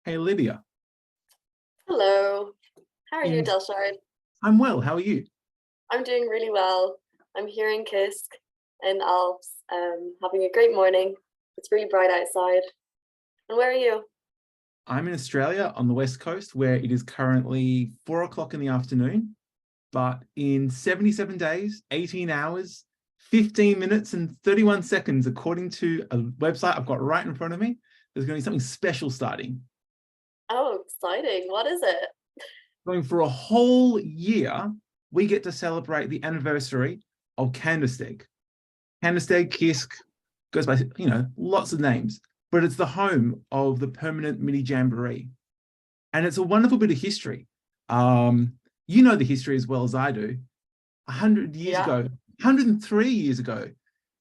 Hey Lydia, Hello, how are you, in Delshard? I'm well. How are you? I'm doing really well. I'm here in Kisk in Alps, having a great morning. It's really bright outside. And where are you? I'm in Australia on the west coast, where it is currently 4 o'clock in the afternoon. But in 77 days, 18 hours, 15 minutes, and 31 seconds, according to a website I've got right in front of me, there's going to be something special starting. Oh, exciting. What is it? Going for a whole year, we get to celebrate the anniversary of Kandersteg. Kandersteg, KISC, goes by, lots of names, but it's the home of the permanent mini jamboree. And it's a wonderful bit of history. You know the history as well as I do. 100 years Yeah. ago, 103 years ago,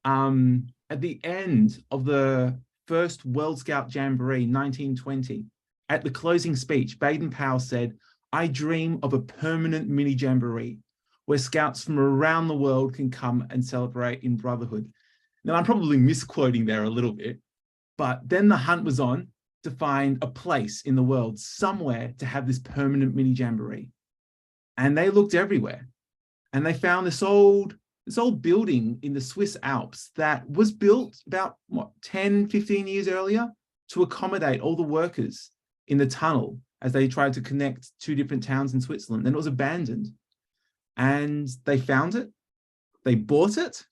at the end of the first World Scout Jamboree, 1920, at the closing speech, Baden-Powell said, "I dream of a permanent mini jamboree where scouts from around the world can come and celebrate in brotherhood." Now, I'm probably misquoting there a little bit, but then the hunt was on to find a place in the world somewhere to have this permanent mini jamboree. And they looked everywhere. And they found this old building in the Swiss Alps that was built about 10, 15 years earlier to accommodate all the workers in the tunnel as they tried to connect two different towns in Switzerland. And it was abandoned. And they found it, they bought it,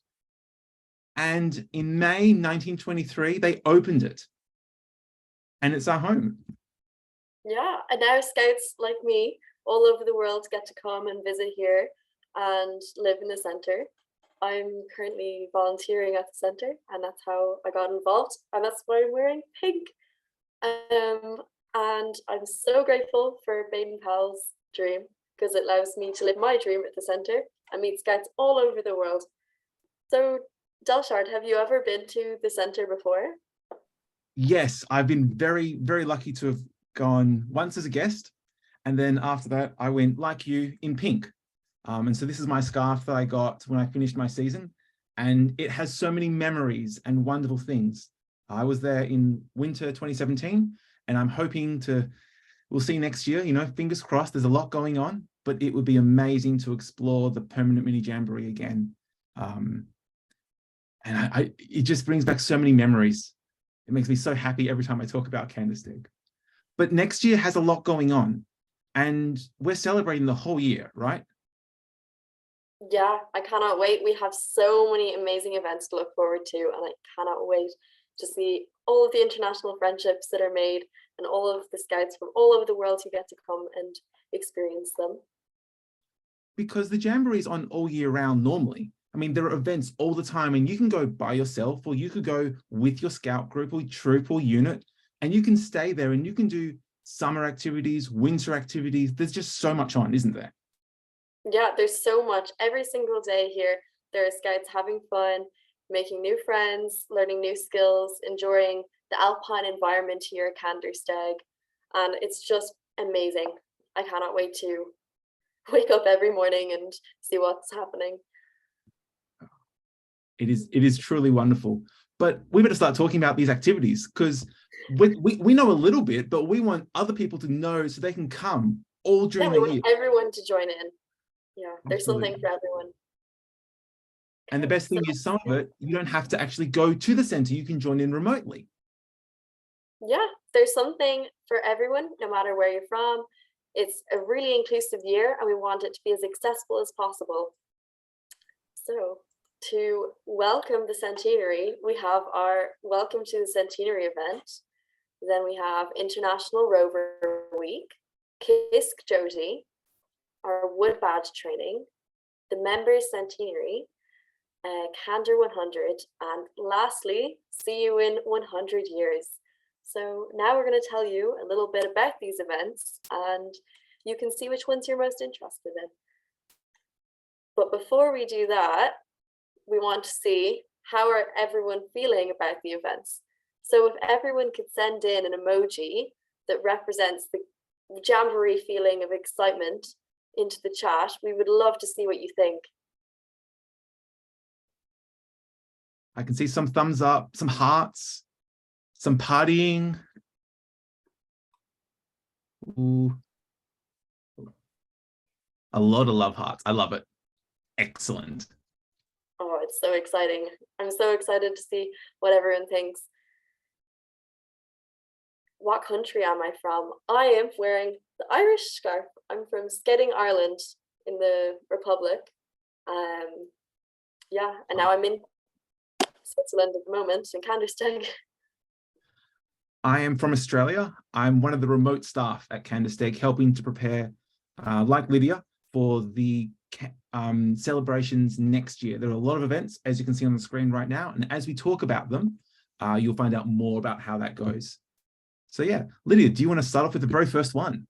and in May 1923, they opened it. And it's our home. Yeah. And now scouts like me all over the world get to come and visit here and live in the centre. I'm currently volunteering at the centre, and that's how I got involved. And that's why I'm wearing pink. Um, and I'm so grateful for Baden Powell's dream because it allows me to live my dream at the centre and meet scouts all over the world. So, Delshard, have you ever been to the centre before? Yes, I've been very, very lucky to have gone once as a guest. And then after that, I went like you in pink. And so this is my scarf that I got when I finished my season. And it has so many memories and wonderful things. I was there in winter 2017, and I'm hoping we'll see next year, fingers crossed, there's a lot going on, but it would be amazing to explore the permanent mini jamboree again. And it just brings back so many memories. It makes me so happy every time I talk about Kandersteg. But next year has a lot going on, and we're celebrating the whole year, right? Yeah, I cannot wait. We have so many amazing events to look forward to, and I cannot wait to see all of the international friendships that are made and all of the scouts from all over the world who get to come and experience them. Because the jamboree is on all year round normally. I mean, there are events all the time, and you can go by yourself, or you could go with your scout group or troop or unit, and you can stay there and you can do summer activities, winter activities. There's just so much on, isn't there? Yeah, there's so much every single day here. There are scouts having fun, making new friends, learning new skills, enjoying the alpine environment here at Kandersteg. And it's just amazing. I cannot wait to wake up every morning and see what's happening. It is truly wonderful. But we better start talking about these activities, because we know a little bit, but we want other people to know so they can come all Yeah, during we the want year. everyone to join in. Yeah, there's something Absolutely. for everyone. And the Okay, best so thing is, some of it, you don't have to actually go to the center. You can join in remotely. yeah, there's something for everyone, no matter where you're from. It's a really inclusive year, and we want it to be as accessible as possible. So, to welcome the centenary, we have our Welcome to the Centenary event. Then we have International Rover Week, KISC Joji, our Wood Badge training, the Members Centenary, Candor 100, and lastly, see you in 100 years. So now we're going to tell you a little bit about these events, and you can see which ones you're most interested in. But before we do that, we want to see how are everyone feeling about the events. So if everyone could send in an emoji that represents the jamboree feeling of excitement into the chat, we would love to see what you think. I can see some thumbs up, some hearts, some partying. Ooh, a lot of love hearts. I love it. Excellent. Oh, it's so exciting. I'm so excited to see what everyone thinks. What country am I from? I am wearing the Irish scarf. I'm from Skedding, Ireland in the Republic. Yeah, and now I'm in Switzerland at the moment, in Kandersteg. I am from Australia. I'm one of the remote staff at Kandersteg, helping to prepare, like Lydia, for the celebrations next year. There are a lot of events, as you can see on the screen right now, and as we talk about them, you'll find out more about how that goes. So yeah, Lydia, do you want to start off with the very first one?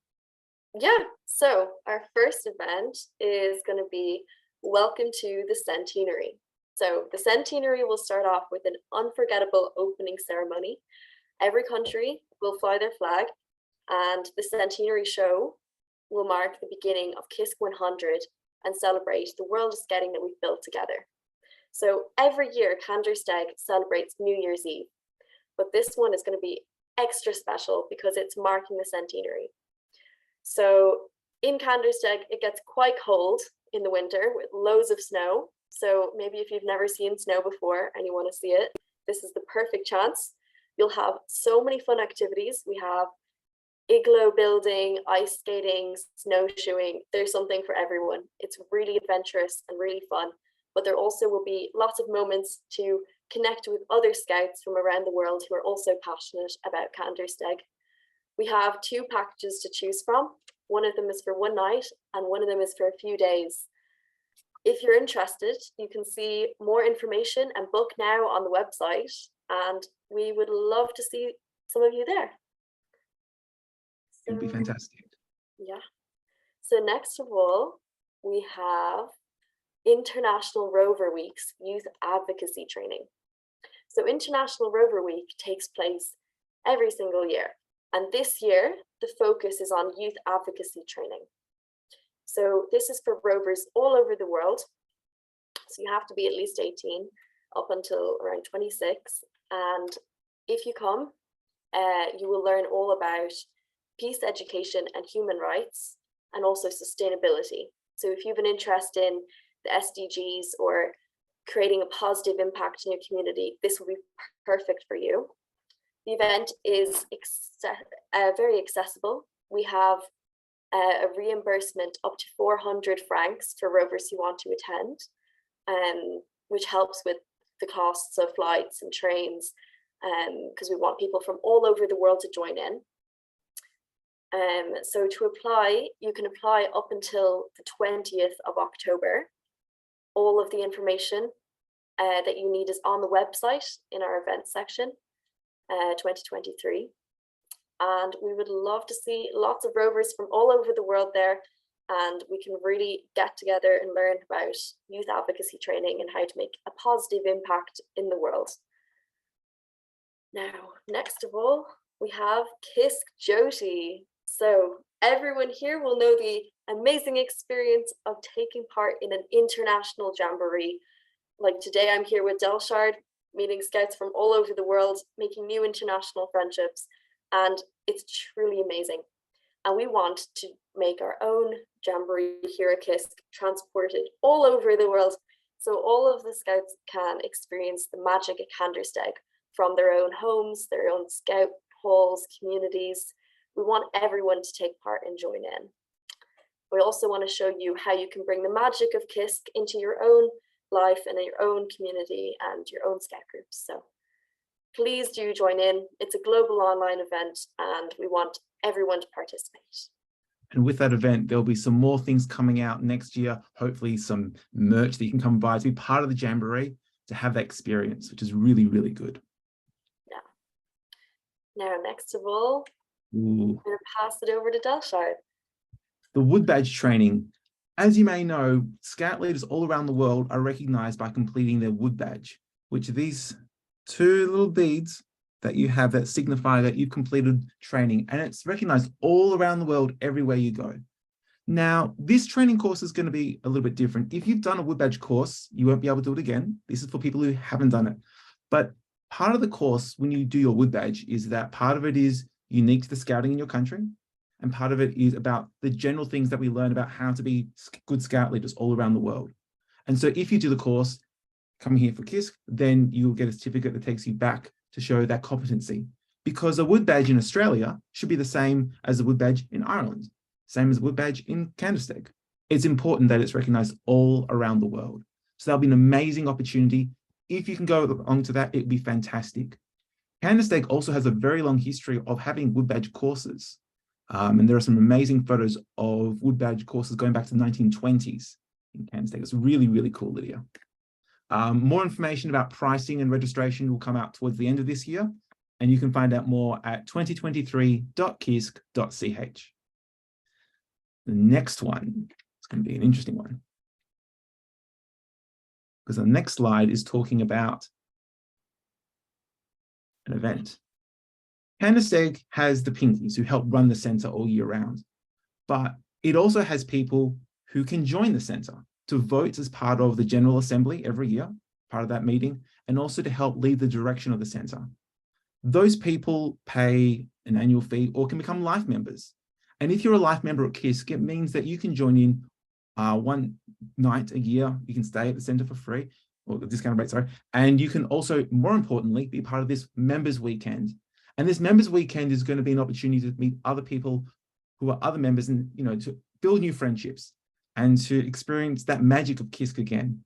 Yeah, so our first event is going to be Welcome to the Centenary. So the Centenary will start off with an unforgettable opening ceremony. Every country will fly their flag, and the Centenary show will mark the beginning of KISC 100 and celebrate the world of scouting that we've built together. So every year, Kandersteg celebrates New Year's Eve, but this one is going to be extra special because it's marking the centenary. So in Kandersteg, it gets quite cold in the winter with loads of snow. So maybe if you've never seen snow before and you want to see it, this is the perfect chance. You'll have so many fun activities. We have igloo building, ice skating, snowshoeing. There's something for everyone. It's really adventurous and really fun, but there also will be lots of moments to connect with other scouts from around the world who are also passionate about Kandersteg. We have 2 packages to choose from. One of them is for one night and one of them is for a few days. If you're interested, you can see more information and book now on the website, and we would love to see some of you there. It would be fantastic. Yeah. So next of all, we have International Rover Week's Youth Advocacy Training. So International Rover Week takes place every single year. And this year, the focus is on youth advocacy training. So this is for rovers all over the world. So you have to be at least 18 up until around 26. And if you come, you will learn all about peace education and human rights, and also sustainability. So if you have an interest in the SDGs or creating a positive impact in your community, this will be perfect for you. The event is very accessible. We have a reimbursement up to 400 francs for rovers who want to attend, which helps with the costs of flights and trains, because we want people from all over the world to join in. So to apply, you can apply up until the 20th of October. All of the information that you need is on the website in our events section, 2023. And we would love to see lots of rovers from all over the world there, and we can really get together and learn about youth advocacy training and how to make a positive impact in the world. Now, next of all, we have KISC Jyoti. So everyone here will know the amazing experience of taking part in an international jamboree. Like today, I'm here with Delshard, meeting scouts from all over the world, making new international friendships, and it's truly amazing. And we want to make our own jamboree here at KISC, transported all over the world, so all of the scouts can experience the magic at Kandersteg from their own homes, their own scout halls, communities. We want everyone to take part and join in. We also want to show you how you can bring the magic of KISC into your own life and in your own community and your own scout groups. So please do join in. It's a global online event and we want everyone to participate. And with that event, there'll be some more things coming out next year, hopefully some merch that you can come buy to be part of the Jamboree, to have that experience, which is really, really good. Yeah. Now, next of all, I'm going to pass it over to Delshard. The wood badge training. As you may know, scout leaders all around the world are recognized by completing their wood badge, which are these 2 little beads that you have that signify that you've completed training, and it's recognized all around the world everywhere you go. Now, this training course is going to be a little bit different. If you've done a wood badge course, you won't be able to do it again. This is for people who haven't done it. But part of the course when you do your wood badge is that part of it is unique to the scouting in your country. And part of it is about the general things that we learn about how to be good Scout leaders all around the world. And so if you do the course, coming here for KISC, then you'll get a certificate that takes you back to show that competency. Because a wood badge in Australia should be the same as a wood badge in Ireland, same as a wood badge in Kandersteg. It's important that it's recognized all around the world. So that'll be an amazing opportunity. If you can go along to that, it'd be fantastic. Kandersteg also has a very long history of having wood badge courses. And there are some amazing photos of wood badge courses going back to the 1920s in Kandersteg. It's really, really cool, Lydia. More information about pricing and registration will come out towards the end of this year, and you can find out more at 2023.kisc.ch. The next one is going to be an interesting one, because the next slide is talking about an event. Kandersteg has the Pinkies who help run the centre all year round, but it also has people who can join the centre to vote as part of the General Assembly every year, part of that meeting, and also to help lead the direction of the centre. Those people pay an annual fee or can become life members. And if you're a life member at KISC, it means that you can join in one night a year. You can stay at the centre for free, or the discount rate, sorry. And you can also, more importantly, be part of this members weekend. And this members weekend is going to be an opportunity to meet other people who are other members and, you know, to build new friendships and to experience that magic of KISC again.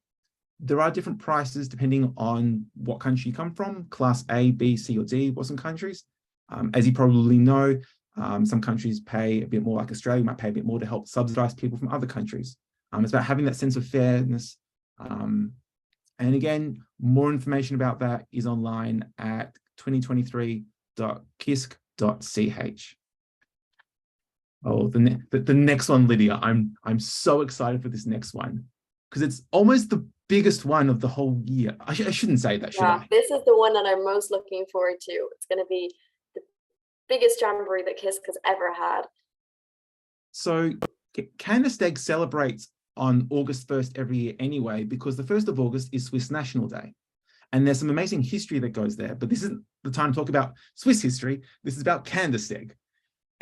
There are different prices depending on what country you come from, class A, B, C, or D, or some countries. As you probably know, some countries pay a bit more, like Australia might pay a bit more to help subsidize people from other countries. It's about having that sense of fairness. And again, more information about that is online at 2023.kisc.ch. Oh, the next one, Lydia. I'm so excited for this next one because it's almost the biggest one of the whole year. I shouldn't say that, should I? This is the one that I'm most looking forward to. It's going to be the biggest jamboree that KISC has ever had. So Kandersteg celebrates on August 1st every year anyway, because the 1st of August is Swiss National Day. And there's some amazing history that goes there, but this isn't the time to talk about Swiss history. This is about Kandersteg.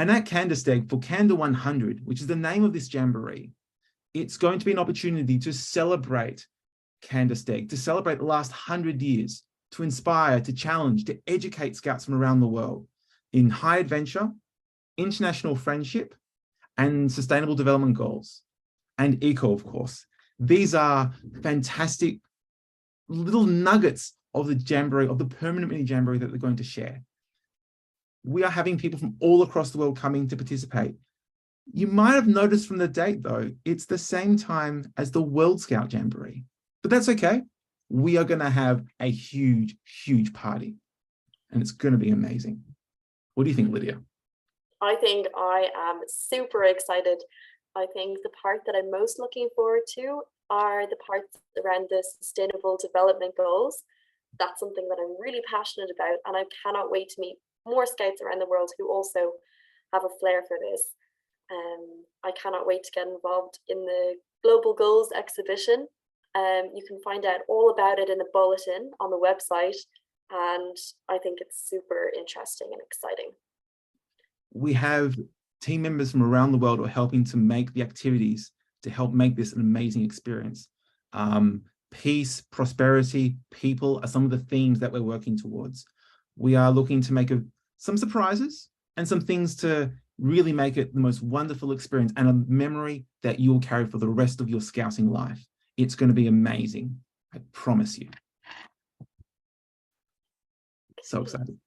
And at Kandersteg, for Kander 100, which is the name of this jamboree, it's going to be an opportunity to celebrate Kandersteg, to celebrate the last 100 years, to inspire, to challenge, to educate Scouts from around the world in high adventure, international friendship, and sustainable development goals, and eco, of course. These are fantastic little nuggets of the jamboree, of the permanent mini jamboree that they're going to share. We are having people from all across the world coming to participate. You might have noticed from the date, though, it's the same time as the World Scout Jamboree, but that's okay. We are going to have a huge, huge party, and it's going to be amazing. What do you think, Lydia? I think I am super excited. I think the part that I'm most looking forward to are the parts around the sustainable development goals. That's something that I'm really passionate about, and I cannot wait to meet more Scouts around the world who also have a flair for this. I cannot wait to get involved in the Global Goals exhibition. You can find out all about it in a bulletin on the website, and I think it's super interesting and exciting. We have team members from around the world who are helping to make the activities to help make this an amazing experience. Peace, prosperity, people are some of the themes that we're working towards. We are looking to make some surprises and some things to really make it the most wonderful experience and a memory that you'll carry for the rest of your Scouting life. It's going to be amazing. I promise you. So excited.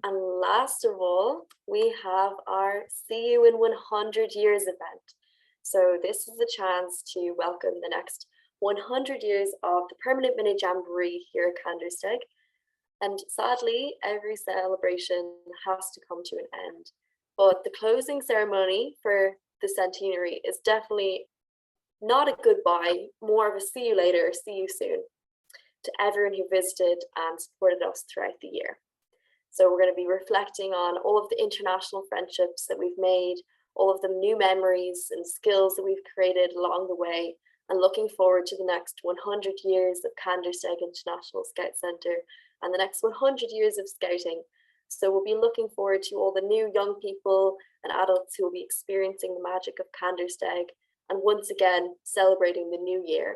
And last of all, we have our See You in 100 Years event. So this is a chance to welcome the next 100 years of the permanent mini jamboree here at Kandersteg. And sadly, every celebration has to come to an end. But the closing ceremony for the centenary is definitely not a goodbye, more of a see you later, see you soon to everyone who visited and supported us throughout the year. So we're going to be reflecting on all of the international friendships that we've made, all of the new memories and skills that we've created along the way, and looking forward to the next 100 years of Kandersteg International Scout Centre and the next 100 years of scouting. So we'll be looking forward to all the new young people and adults who will be experiencing the magic of Kandersteg and once again celebrating the new year.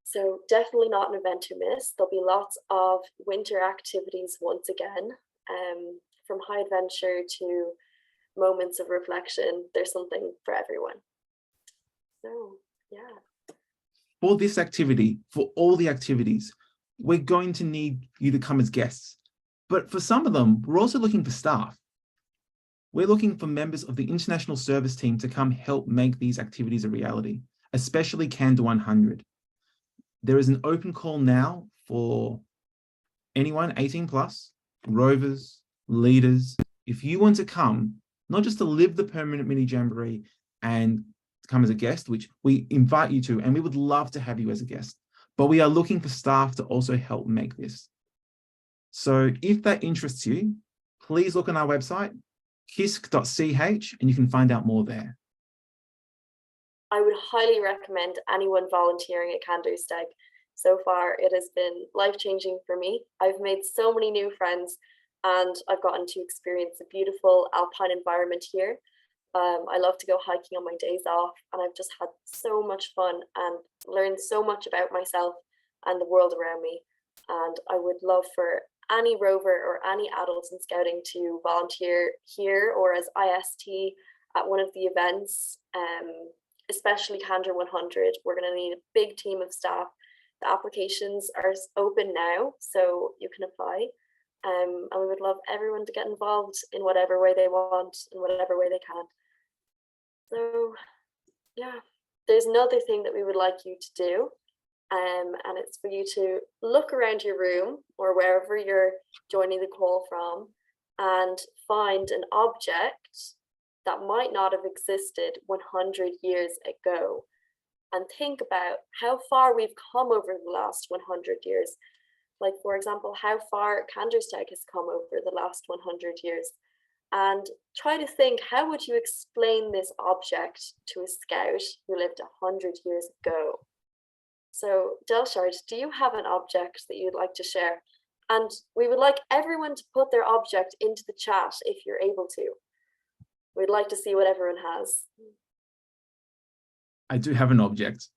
So definitely not an event to miss. There'll be lots of winter activities once again, from high adventure to moments of reflection. There's something for everyone. So yeah. For this activity, for all the activities, we're going to need you to come as guests. But for some of them, we're also looking for staff. We're looking for members of the international service team to come help make these activities a reality, especially Candor 100. There is an open call now for anyone 18 plus, rovers, leaders. If you want to come, not just to live the permanent mini jamboree and come as a guest, which we invite you to, and we would love to have you as a guest, but we are looking for staff to also help make this. So if that interests you, please look on our website, kisk.ch, and you can find out more there. I would highly recommend anyone volunteering at Kandersteg. So far, it has been life-changing for me. I've made so many new friends and I've gotten to experience a beautiful alpine environment here. I love to go hiking on my days off, and I've just had so much fun and learned so much about myself and the world around me. And I would love for any rover or any adults in scouting to volunteer here or as IST at one of the events, especially Candor 100. We're going to need a big team of staff. The applications are open now, so you can apply. And we would love everyone to get involved in whatever way they want, in whatever way they can. So yeah, there's another thing that we would like you to do, and it's for you to look around your room or wherever you're joining the call from and find an object that might not have existed 100 years ago, and think about how far we've come over the last 100 years. Like, for example, how far Kandersteg has come over the last 100 years. And try to think, how would you explain this object to a scout who lived 100 years ago? So, Delshard, do you have an object that you'd like to share? And we would like everyone to put their object into the chat if you're able to. We'd like to see what everyone has. I do have an object.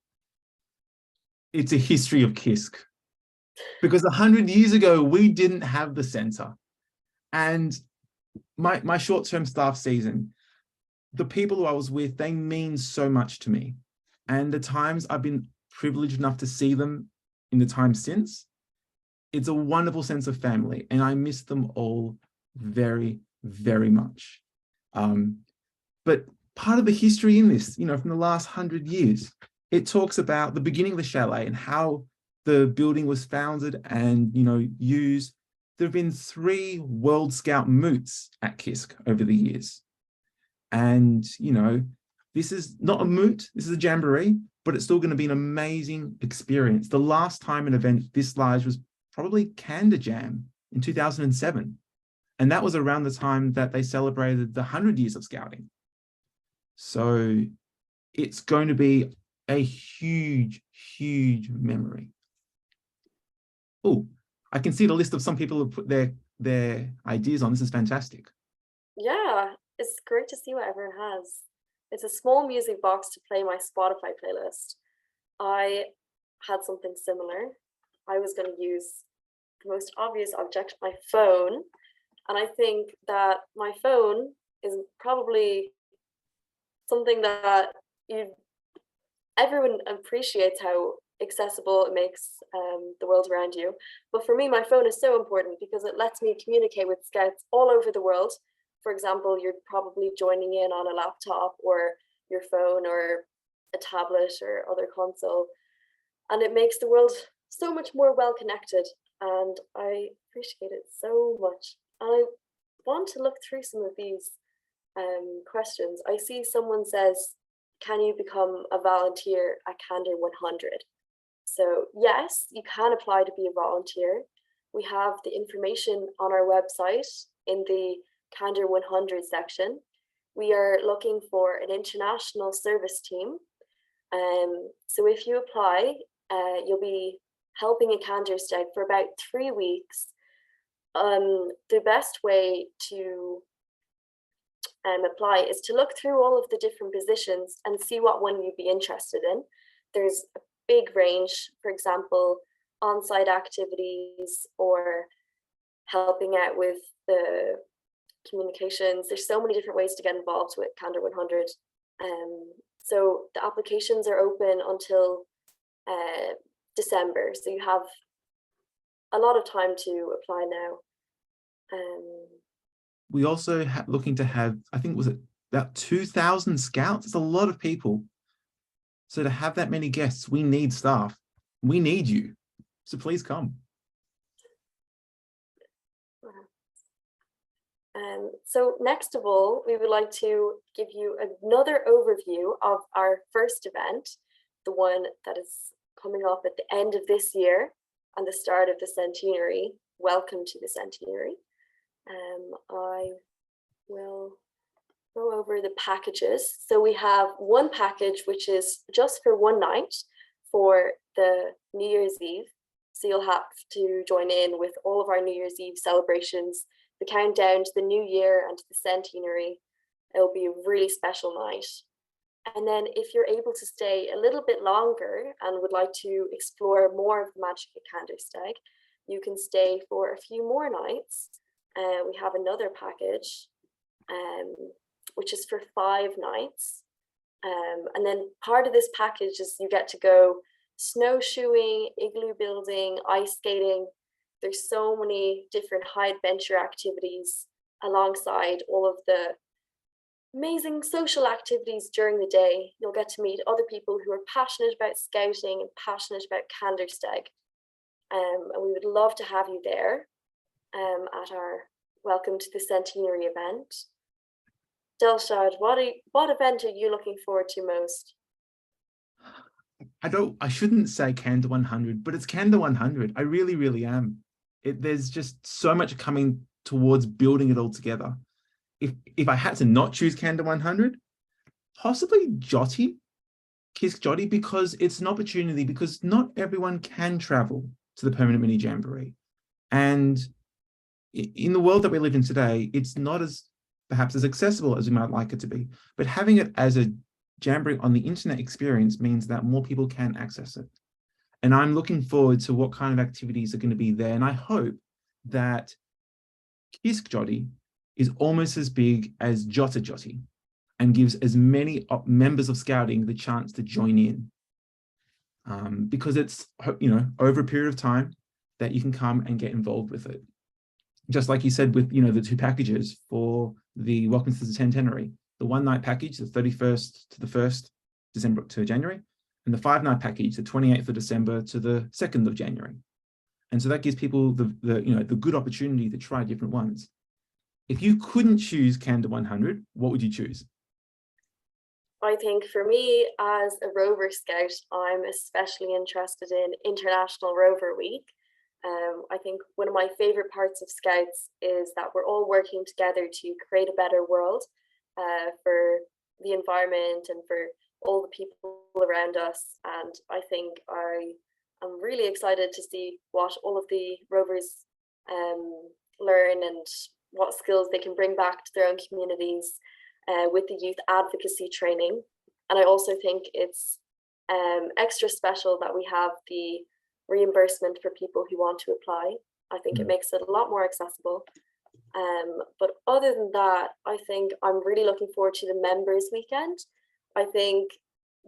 It's a history of KISC. Because 100 years ago, we didn't have the centre. And my short-term staff season, the people who I was with, they mean so much to me. And the times I've been privileged enough to see them in the time since, it's a wonderful sense of family. And I miss them all very, very much. But part of the history in this, from the last 100 years, it talks about the beginning of the chalet and how the building was founded and, used. There have been 3 World Scout moots at KISC over the years. And, this is not a moot, this is a jamboree, but it's still going to be an amazing experience. The last time an event this large was probably Candor Jam in 2007. And that was around the time that they celebrated the 100 years of scouting. So it's going to be a huge, huge memory. Oh, I can see the list of some people who put their ideas on. This is fantastic. Yeah, it's great to see what everyone has. It's a small music box to play my Spotify playlist. I had something similar. I was going to use the most obvious object, my phone. And I think that my phone is probably something that everyone appreciates how accessible it makes the world around you. But for me, my phone is so important because it lets me communicate with scouts all over the world. For example, you're probably joining in on a laptop or your phone or a tablet or other console, and it makes the world so much more well connected, and I appreciate it so much. And I want to look through some of these questions. I see someone says, can you become a volunteer at Candor 100? So yes, you can apply to be a volunteer. We have the information on our website in the Candor 100 section. We are looking for an international service team. So if you apply, you'll be helping in Kandersteg for about 3 weeks. the best way to apply is to look through all of the different positions and see what one you'd be interested in. There's a big range, for example, on-site activities or helping out with the communications. There's so many different ways to get involved with Candor 100. So the applications are open until December. So you have a lot of time to apply now. We also looking to have, I think, was it about 2,000 scouts? It's a lot of people. So to have that many guests, we need staff. We need you. So please come. So next of all, we would like to give you another overview of our first event, the one that is coming up at the end of this year and the start of the centenary. Welcome to the centenary. I will go over the packages. So we have one package which is just for one night for the New Year's Eve. So you'll have to join in with all of our New Year's Eve celebrations, the countdown to the new year and to the centenary. It'll be a really special night. And then if you're able to stay a little bit longer and would like to explore more of the magic at Kandersteg, you can stay for a few more nights. We have another package, which is for 5 nights. And then part of this package is you get to go snowshoeing, igloo building, ice skating. There's so many different high adventure activities alongside all of the amazing social activities during the day. You'll get to meet other people who are passionate about scouting and passionate about Kandersteg. And we would love to have you there at our Welcome to the Centenary event. Delshad, what event are you looking forward to most? I shouldn't say Candor 100, but it's Candor 100. I really, really am. There's just so much coming towards building it all together. If I had to not choose Candor 100, possibly Jotty, KISC Jotty, because it's an opportunity, because not everyone can travel to the Permanent Mini Jamboree. And in the world that we live in today, it's not as perhaps as accessible as we might like it to be. But having it as a Jamboree on the internet experience means that more people can access it. And I'm looking forward to what kind of activities are going to be there. And I hope that KISC Jotty is almost as big as Jotta Jotty and gives as many members of Scouting the chance to join in. Because it's, over a period of time that you can come and get involved with it. Just like you said with, the 2 packages for the Welcome to the Centenary, the 1-night package, the 31st to the 1st December to January, and the 5-night package, the 28th of December to the 2nd of January. And so that gives people the good opportunity to try different ones. If you couldn't choose Candor 100, what would you choose? I think for me, as a Rover Scout, I'm especially interested in International Rover Week. I think one of my favorite parts of Scouts is that we're all working together to create a better world for the environment and for all the people around us. And I think I'm really excited to see what all of the Rovers learn and what skills they can bring back to their own communities with the youth advocacy training. And I also think it's extra special that we have the reimbursement for people who want to apply. I think it makes it a lot more accessible. But other than that, I think I'm really looking forward to the members weekend. I think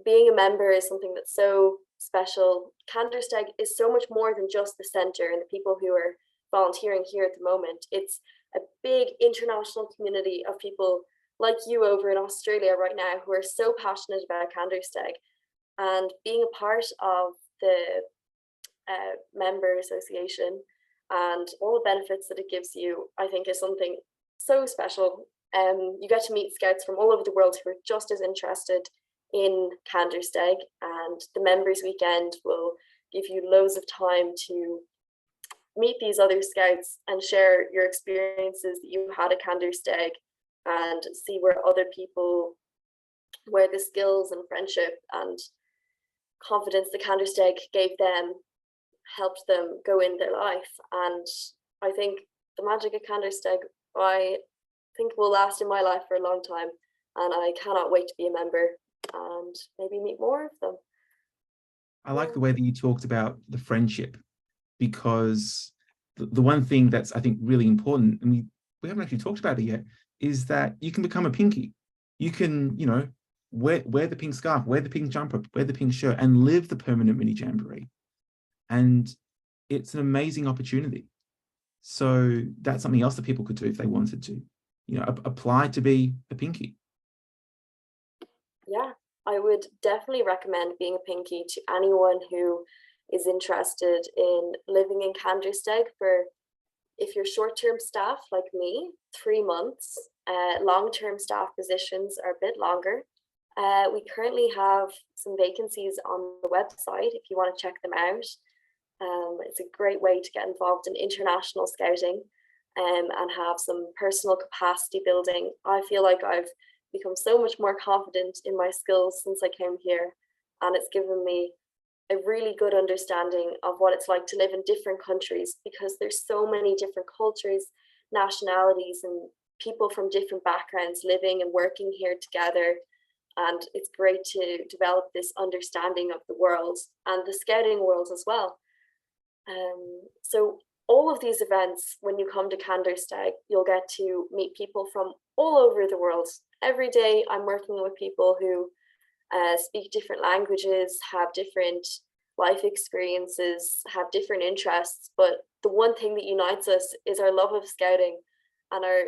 being a member is something that's so special. Kandersteg is so much more than just the centre and the people who are volunteering here at the moment. It's a big international community of people like you over in Australia right now who are so passionate about Kandersteg, and being a part of the member association and all the benefits that it gives you, I think is something so special. You get to meet scouts from all over the world who are just as interested in Kandersteg, and the members weekend will give you loads of time to meet these other scouts and share your experiences that you had at Kandersteg and see where other people, where the skills and friendship and confidence that Kandersteg gave them helped them go in their life. And I think the magic of Kandersteg, I think will last in my life for a long time, and I cannot wait to be a member and maybe meet more of them. I like the way that you talked about the friendship, because the one thing that's, I think, really important, and we haven't actually talked about it yet, is that you can become a pinky. You can, you know, wear the pink scarf, wear the pink jumper, wear the pink shirt, and live the permanent mini jamboree. And it's an amazing opportunity. So that's something else that people could do if they wanted to, you know, apply to be a pinky. Yeah, I would definitely recommend being a pinky to anyone who is interested in living in Kandersteg for, if you're short-term staff like me, 3 months. Long-term staff positions are a bit longer. We currently have some vacancies on the website if you want to check them out. It's a great way to get involved in international scouting and have some personal capacity building. I feel like I've become so much more confident in my skills since I came here, and it's given me a really good understanding of what it's like to live in different countries, because there's so many different cultures, nationalities, and people from different backgrounds living and working here together. And it's great to develop this understanding of the world and the scouting world as well. So all of these events, when you come to Kandersteg, you'll get to meet people from all over the world. Every day I'm working with people who speak different languages, have different life experiences, have different interests, but the one thing that unites us is our love of scouting and our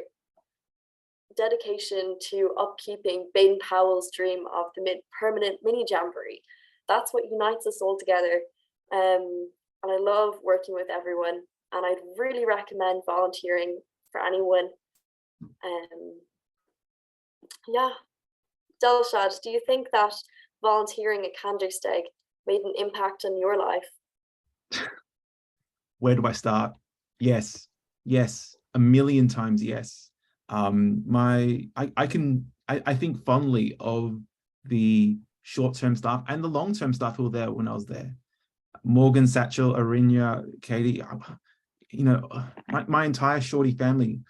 dedication to upkeeping Baden Powell's dream of the permanent mini jamboree. That's what unites us all together. And I love working with everyone, and I'd really recommend volunteering for anyone. Yeah. Delshad, do you think that volunteering at Kandersteg made an impact on your life? Where do I start? Yes, a million times yes. I think fondly of the short-term staff and the long-term staff who were there when I was there. Morgan, Satchel, Arinya, Katie, you know, my entire Shorty family,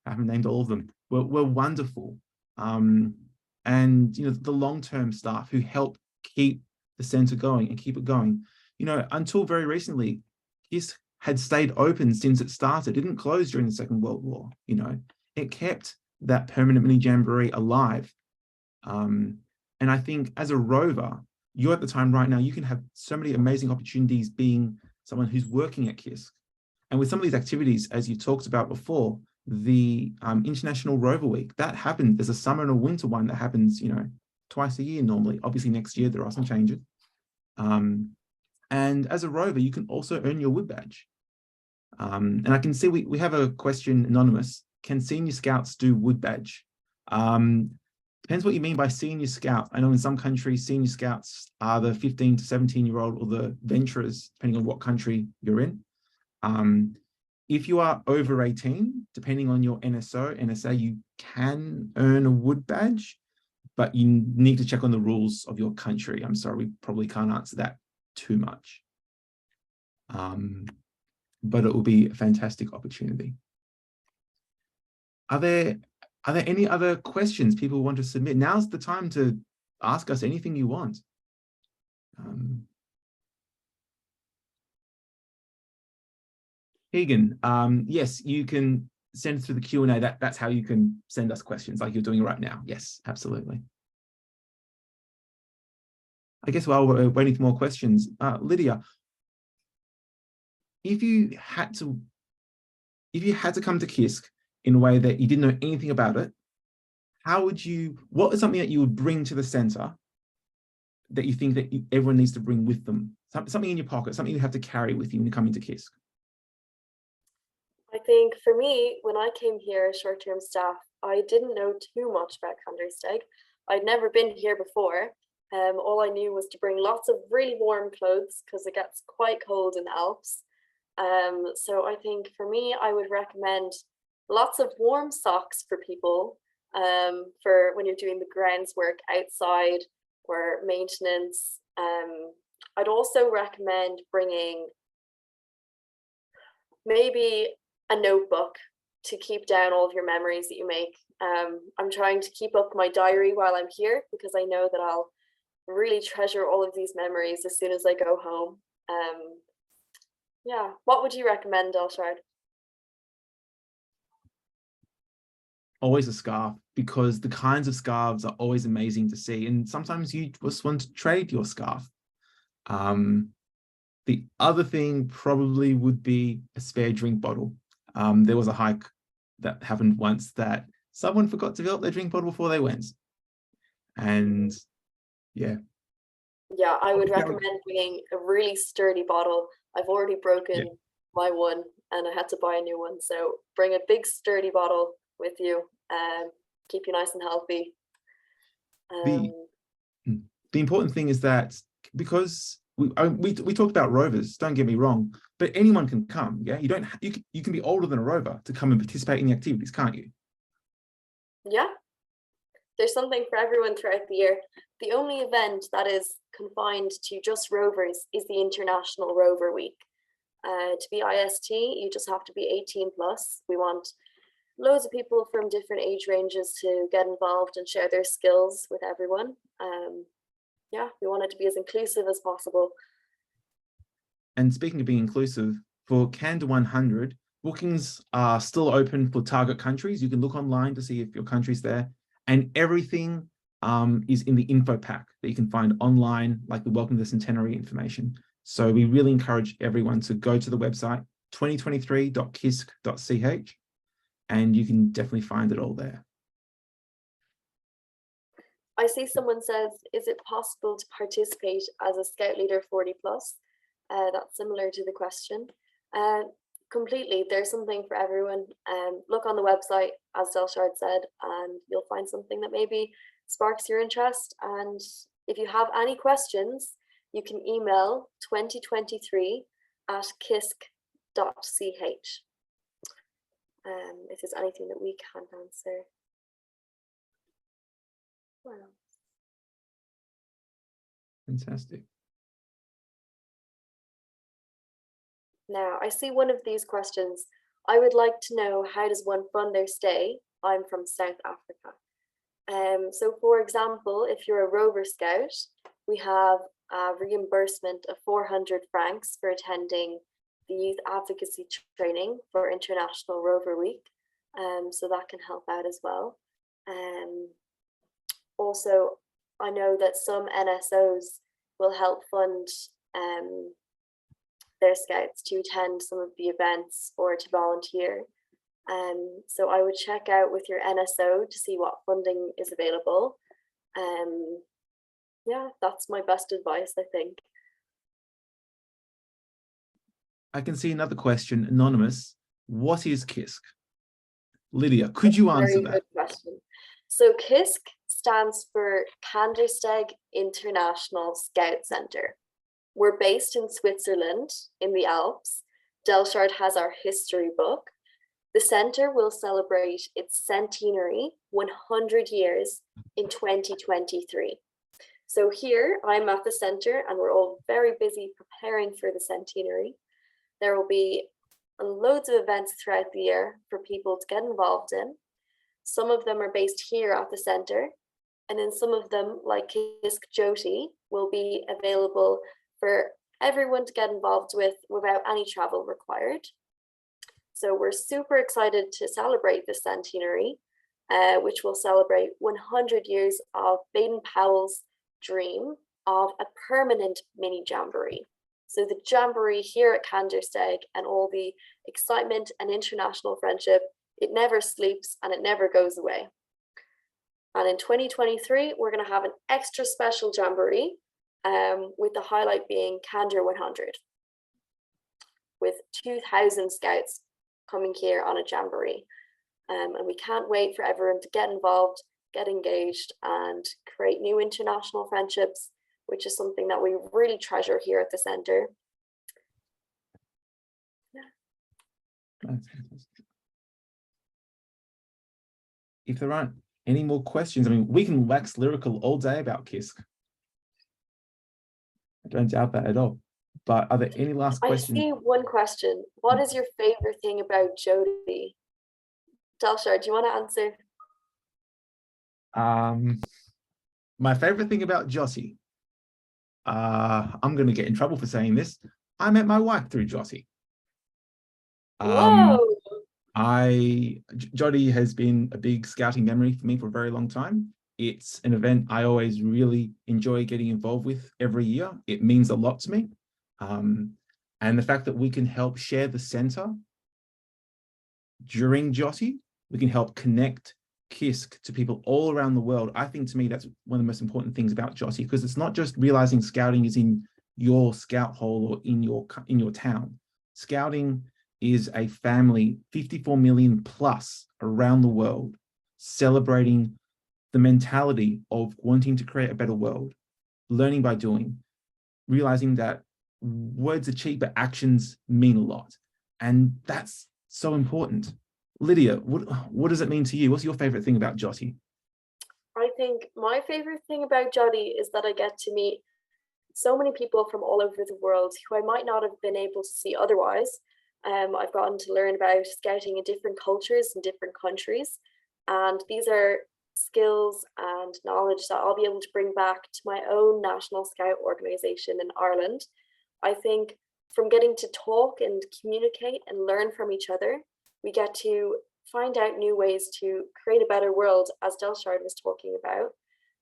I haven't named all of them, were wonderful. And, you know, the long-term staff who help keep the centre going and keep it going. You know, until very recently, KISC had stayed open since it started. It didn't close during the Second World War, you know. It kept that permanent mini jamboree alive. And I think as a rover, you're at the time right now, you can have so many amazing opportunities being someone who's working at KISC. And with some of these activities, as you talked about before, the International Rover Week, that happens. There's a summer and a winter one that happens, you know, twice a year normally. Obviously next year there are some changes. And as a rover, you can also earn your wood badge. And I can see we have a question, anonymous. Can senior scouts do wood badge? Depends what you mean by senior scout. I know in some countries, senior scouts are the 15 to 17-year-old or the venturers, depending on what country you're in. If you are over 18, depending on your NSO, NSA, you can earn a wood badge, but you need to check on the rules of your country. I'm sorry, we probably can't answer that too much. But it will be a fantastic opportunity. Are there any other questions people want to submit? Now's the time to ask us anything you want. Keegan, yes, you can send it through the Q&A. That's how you can send us questions like you're doing right now. Yes, absolutely. I guess while we're waiting for more questions, Lydia, if you had to come to KISC in a way that you didn't know anything about it, what is something that you would bring to the centre that you think that everyone needs to bring with them? Something in your pocket, something you have to carry with you when you come into KISC. I think for me, when I came here as short-term staff, I didn't know too much about Kandersteg. I'd never been here before. All I knew was to bring lots of really warm clothes because it gets quite cold in the Alps. So I think for me, I would recommend lots of warm socks for people for when you're doing the grounds work outside or maintenance. I'd also recommend bringing maybe a notebook to keep down all of your memories that you make. I'm trying to keep up my diary while I'm here because I know that I'll really treasure all of these memories as soon as I go home. Yeah, what would you recommend, Elshard? Always a scarf, because the kinds of scarves are always amazing to see. And sometimes you just want to trade your scarf. The other thing probably would be a spare drink bottle. There was a hike that happened once that someone forgot to fill up their drink bottle before they went. And yeah. Yeah, I would recommend bringing a really sturdy bottle. I've already broken my one and I had to buy a new one. So bring a big sturdy bottle with you and keep you nice and healthy. The important thing is that, because we talked about rovers, don't get me wrong, but anyone can come. Yeah, you can be older than a rover to come and participate in the activities, can't you? Yeah, there's something for everyone throughout the year. The only event that is confined to just rovers is the International Rover Week. To be IST, you just have to be 18 plus. We want loads of people from different age ranges to get involved and share their skills with everyone. Yeah, we want it to be as inclusive as possible. And speaking of being inclusive, for Candor 100, bookings are still open for target countries. You can look online to see if your country's there, and everything is in the info pack that you can find online, like the Welcome to the Centenary information. So we really encourage everyone to go to the website 2023.kisk.ch, and you can definitely find it all there. I see someone says, is it possible to participate as a Scout Leader 40 plus? That's similar to the question. Completely, there's something for everyone. Look on the website, as Delshard said, and you'll find something that maybe sparks your interest. And if you have any questions, you can email 2023@kisk.ch if there's anything that we can't answer. Wow. Fantastic. Now, I see one of these questions. I would like to know, how does one fund their stay? I'm from South Africa. So for example, if you're a Rover Scout, we have a reimbursement of 400 francs for attending the youth advocacy training for International Rover Week. So that can help out as well. Also, I know that some NSOs will help fund their scouts to attend some of the events or to volunteer. So I would check out with your NSO to see what funding is available. Yeah, that's my best advice, I think. I can see another question, anonymous. What is KISC? Lydia, could you answer that? Very good question. So KISC stands for Kandersteg International Scout Centre. We're based in Switzerland, in the Alps. Delshard has our history book. The centre will celebrate its centenary, 100 years, in 2023. So here, I'm at the centre and we're all very busy preparing for the centenary. There will be loads of events throughout the year for people to get involved in. Some of them are based here at the centre, and then some of them, like KISC Jyoti, will be available for everyone to get involved with without any travel required. So we're super excited to celebrate the centenary, which will celebrate 100 years of Baden-Powell's dream of a permanent mini jamboree. So the jamboree here at Kandersteg and all the excitement and international friendship, it never sleeps and it never goes away. And in 2023, we're going to have an extra special jamboree, with the highlight being Candor 100, with 2,000 scouts coming here on a jamboree. And we can't wait for everyone to get involved, get engaged, and create new international friendships, which is something that we really treasure here at the centre. Yeah. If there aren't any more questions, I mean, we can wax lyrical all day about KISC. I don't doubt that at all. But are there any last I questions? see one question. What is your favorite thing about Jody? Dalshard, do you want to answer? My favorite thing about Jossie, I'm going to get in trouble for saying this. I met my wife through Jossie. Whoa! Jody has been a big scouting memory for me for a very long time. It's an event I always really enjoy getting involved with every year. It means a lot to me. And the fact that we can help share the centre during Jossie, we can help connect KISC to people all around the world. I think to me that's one of the most important things about Jossie, because it's not just realizing scouting is in your scout hole or in your town. Scouting is a family, 54 million plus around the world, celebrating the mentality of wanting to create a better world, learning by doing, realizing that words are cheap, but actions mean a lot. And that's so important. Lydia, what does it mean to you? What's your favorite thing about Jossie? I think my favorite thing about Jody is that I get to meet so many people from all over the world who I might not have been able to see otherwise. I've gotten to learn about scouting in different cultures and different countries. And these are skills and knowledge that I'll be able to bring back to my own National Scout organization in Ireland. I think from getting to talk and communicate and learn from each other, we get to find out new ways to create a better world, as Delshard was talking about.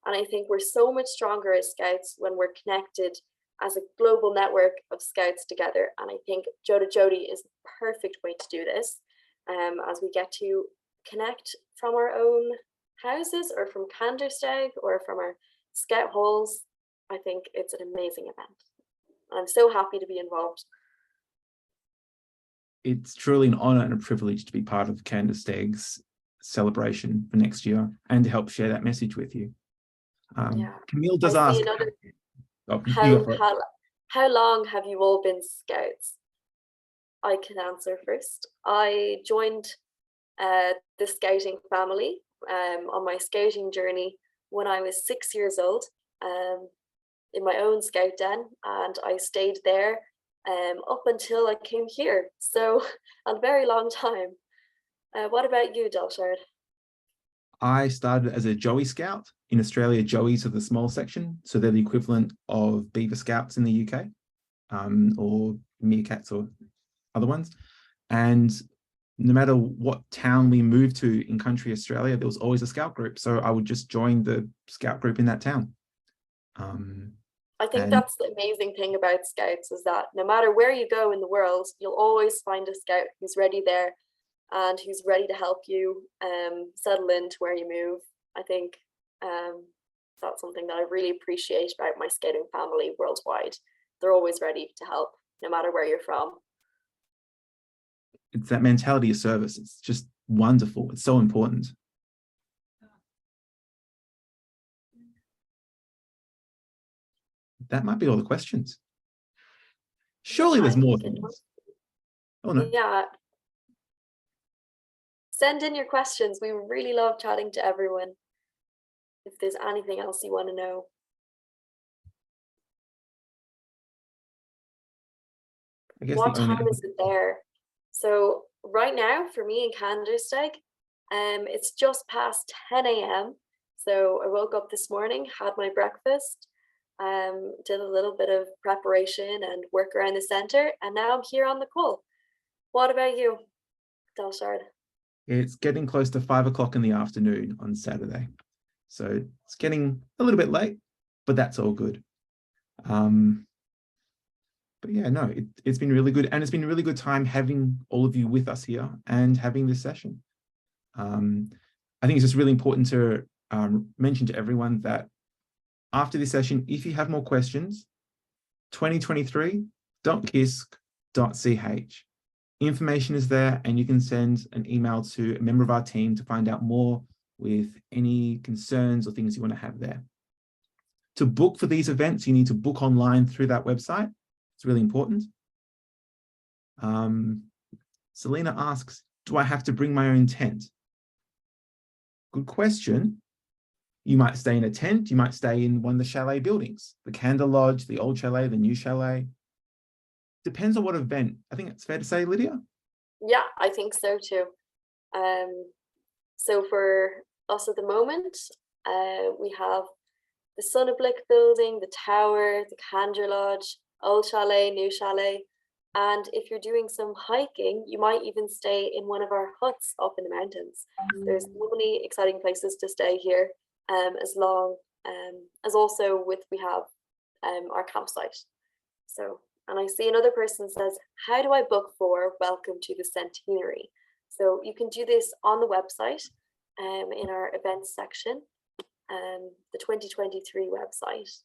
And I think we're so much stronger as Scouts when we're connected as a global network of Scouts together. And I think Joe to Jody is the perfect way to do this, as we get to connect from our own houses or from Kandersteg or from our Scout halls. I think it's an amazing event. I'm so happy to be involved. It's truly an honour and a privilege to be part of Kandersteg's celebration for next year and to help share that message with you. Camille does ask, another, oh, how long have you all been Scouts? I can answer first. I joined the scouting family on my scouting journey when I was 6 years old in my own scout den, and I stayed there up until I came here. So a very long time. What about you, Dalshard? I started as a Joey Scout. In Australia, Joeys are the small section, so they're the equivalent of Beaver Scouts in the UK, or Meerkats or other ones. And no matter what town we moved to in country Australia, there was always a scout group. So I would just join the scout group in that town. I think that's the amazing thing about Scouts, is that no matter where you go in the world, you'll always find a Scout who's ready there and who's ready to help you settle into where you move. I think that's something that I really appreciate about my scouting family worldwide. They're always ready to help, no matter where you're from. It's that mentality of service. It's just wonderful. It's so important. That might be all the questions. Surely there's more things. Oh no. Yeah. Send in your questions. We really love chatting to everyone. If there's anything else you want to know. What time is it there? So right now for me in Kandersteg, it's just past 10 a.m. So I woke up this morning, had my breakfast, did a little bit of preparation and work around the centre, and now I'm here on the call. What about you, Dalshard? It's getting close to 5 o'clock in the afternoon on Saturday. So it's getting a little bit late, but that's all good. But yeah, no, it's been really good. And it's been a really good time having all of you with us here and having this session. I think it's just really important to mention to everyone that after this session, if you have more questions, 2023.kisc.ch. Information is there, and you can send an email to a member of our team to find out more with any concerns or things you want to have there. To book for these events, you need to book online through that website. It's really important. Selena asks, do I have to bring my own tent? Good question. You might stay in a tent. You might stay in one of the chalet buildings, the Candle Lodge, the old chalet, the new chalet. depends on what event. I think it's fair to say, Lydia. Yeah, I think so too. So for us at the moment, we have the Sunnablick building, the tower, the Cander Lodge, Old Chalet, New Chalet. And if you're doing some hiking, you might even stay in one of our huts up in the mountains. There's so many exciting places to stay here, as long as also we have our campsite. So, and I see another person says, how do I book for Welcome to the Centenary? So you can do this on the website, in our events section, the 2023 website.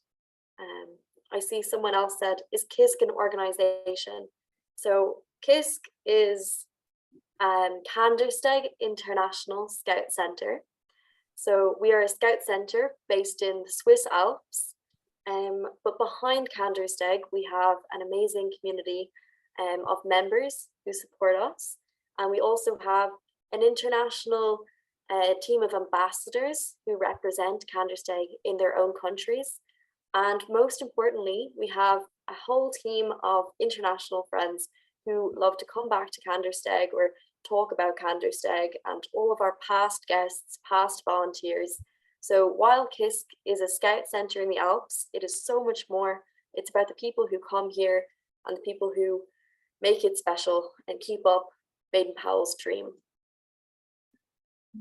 I see someone else said, is KISC an organization? So KISC is Kandersteg International Scout Centre. So we are a scout centre based in the Swiss Alps. But behind Kandersteg, we have an amazing community of members who support us. And we also have an international team of ambassadors who represent Kandersteg in their own countries. And most importantly, we have a whole team of international friends who love to come back to Kandersteg or talk about Kandersteg, and all of our past guests, past volunteers. So while KISC is a scout centre in the Alps, it is so much more. It's about the people who come here and the people who make it special and keep up Baden-Powell's dream.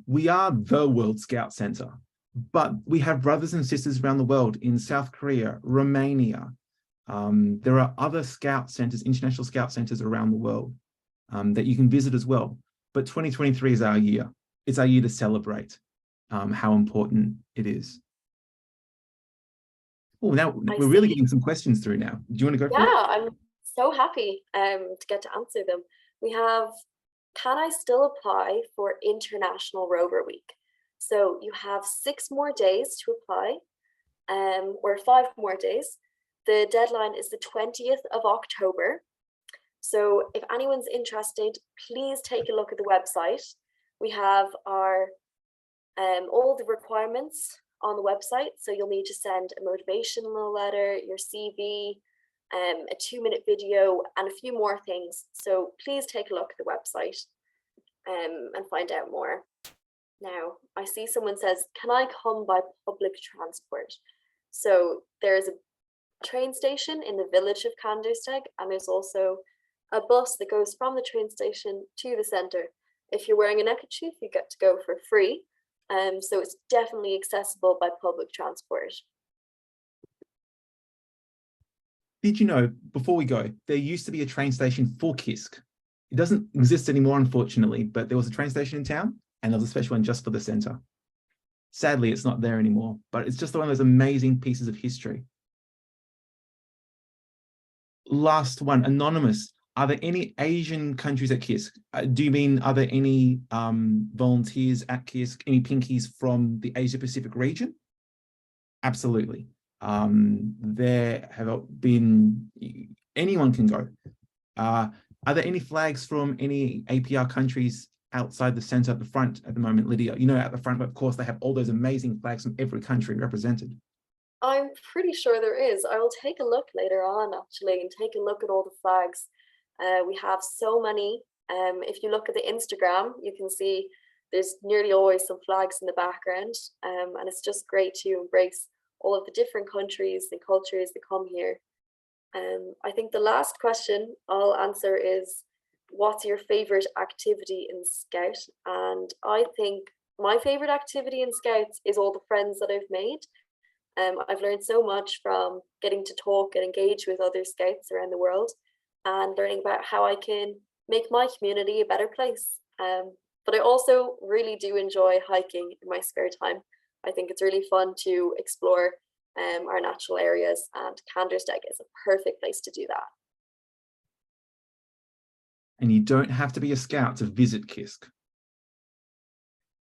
We are the World Scout Centre, but we have brothers and sisters around the world in South Korea, Romania. There are other scout centres, international scout centres around the world that you can visit as well. But 2023 is our year. It's our year to celebrate how important it is. Oh, now we're really getting some questions through now. Do you want to go for it? Yeah, I'm so happy to get to answer them. We have, can I still apply for International Rover Week? So you have 6 more days to apply, or 5 more days. The deadline is the 20th of October. So if anyone's interested, please take a look at the website. We have our all the requirements on the website. So you'll need to send a motivational letter, your CV, a 2-minute video, and a few more things. So please take a look at the website and find out more. Now, I see someone says, can I come by public transport? So there's a train station in the village of Kandersteg, and there's also a bus that goes from the train station to the centre. If you're wearing a neckerchief, you get to go for free. So it's definitely accessible by public transport. Did you know, before we go, there used to be a train station for KISC. It doesn't exist anymore, unfortunately, but there was a train station in town and there was a special one just for the centre. Sadly, it's not there anymore, but it's just one of those amazing pieces of history. Last one, anonymous. Are there any Asian countries at KISC? Do you mean, are there any volunteers at KISC, any pinkies from the Asia Pacific region? Absolutely. There have been, anyone can go. Are there any flags from any APR countries outside the centre at the front at the moment, Lydia? You know, at the front, but of course, they have all those amazing flags from every country represented. I'm pretty sure there is. I will take a look later on, actually, and take a look at all the flags. We have so many. If you look at the Instagram, you can see there's nearly always some flags in the background. And it's just great to embrace all of the different countries and cultures that come here. I think the last question I'll answer is, what's your favorite activity in Scout? And I think my favorite activity in Scouts is all the friends that I've made. I've learned so much from getting to talk and engage with other Scouts around the world, and learning about how I can make my community a better place. But I also really do enjoy hiking in my spare time. I think it's really fun to explore our natural areas, and Kandersteg is a perfect place to do that. And you don't have to be a scout to visit KISC.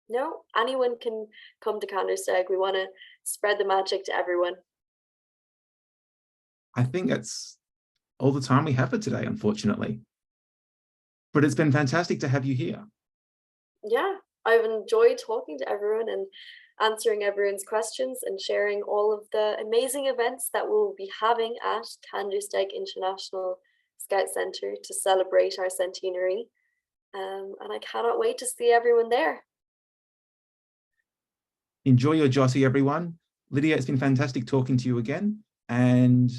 No, anyone can come to Kandersteg. We want to spread the magic to everyone. I think that's all the time we have for today, unfortunately. But it's been fantastic to have you here. Yeah, I've enjoyed talking to everyone and answering everyone's questions and sharing all of the amazing events that we'll be having at Kandersteg International Scout Centre to celebrate our centenary. And I cannot wait to see everyone there. Enjoy your Jossie, everyone. Lydia, it's been fantastic talking to you again, and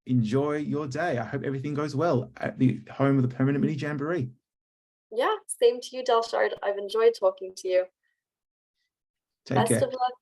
enjoy your day. I hope everything goes well at the home of the Permanent Mini Jamboree. Yeah, same to you, Delshard. I've enjoyed talking to you. Take Best care. of luck.